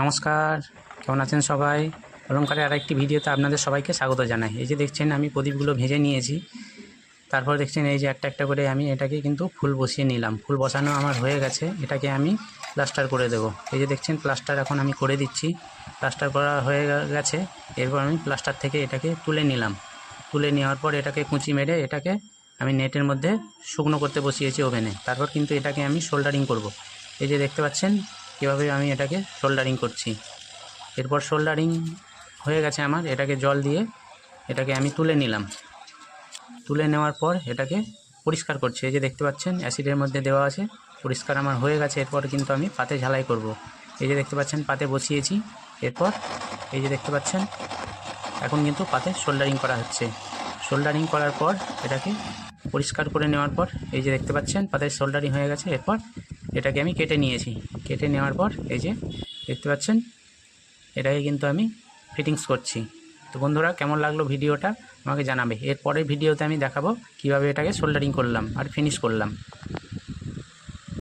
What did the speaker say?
নমস্কার, কেমন আছেন সবাই? অলংকারে আরেকটি ভিডিওতে আপনাদের সবাইকে স্বাগত জানাই। এই যে দেখছেন আমি প্রদীপগুলো ভেজে নিয়েছি। তারপর দেখছেন এই যে একটা একটা করে আমি এটাকে কিন্তু ফুল বসিয়ে নিলাম। ফুল বসানো আমার হয়ে গেছে, এটাকে আমি প্লাস্টার করে দেব। এই যে দেখছেন প্লাস্টার এখন আমি করে দিচ্ছি। প্লাস্টার করা হয়ে গেছে, এরপর আমি প্লাস্টার থেকে এটাকে তুলে নিলাম। তুলে নেওয়ার পর এটাকে কুঁচি মেরে এটাকে আমি নেটের মধ্যে শুকনো করতে বসিয়েছি ওভেনে। তারপর কিন্তু এটাকে আমি সোল্ডারিং করব। এই যে দেখতে পাচ্ছেন কীভাবে আমি এটাকে সোল্ডারিং করছি। এরপর সোল্ডারিং হয়ে গেছে আমার, এটাকে জল দিয়ে এটাকে আমি তুলে নিলাম। তুলে নেওয়ার পর এটাকে পরিষ্কার করছি। এই যে দেখতে পাচ্ছেন অ্যাসিডের মধ্যে দেওয়া আছে, পরিষ্কার আমার হয়ে গেছে। এরপর কিন্তু আমি পাতে ঝালাই করব। এই যে দেখতে পাচ্ছেন পাতে বসিয়েছি। এরপর এই যে দেখতে পাচ্ছেন এখন কিন্তু পাতে সোল্ডারিং করা হচ্ছে। সোল্ডারিং করার পর এটাকে পরিষ্কার করে নেওয়ার পর এই যে দেখতে পাচ্ছেন পাতে সোল্ডারিং হয়ে গেছে। এরপর এটাকে আমি কেটে নিয়েছি। কেটে নেওয়ার পর এই যে দেখতে পাচ্ছেন এটাকে কিন্তু আমি ফিটিংস করছি। তো বন্ধুরা, কেমন লাগলো ভিডিওটা আমাকে জানাবে। এর পরের ভিডিওতে আমি দেখাবো কিভাবে এটাকে সোল্ডারিং করলাম আর ফিনিশ করলাম।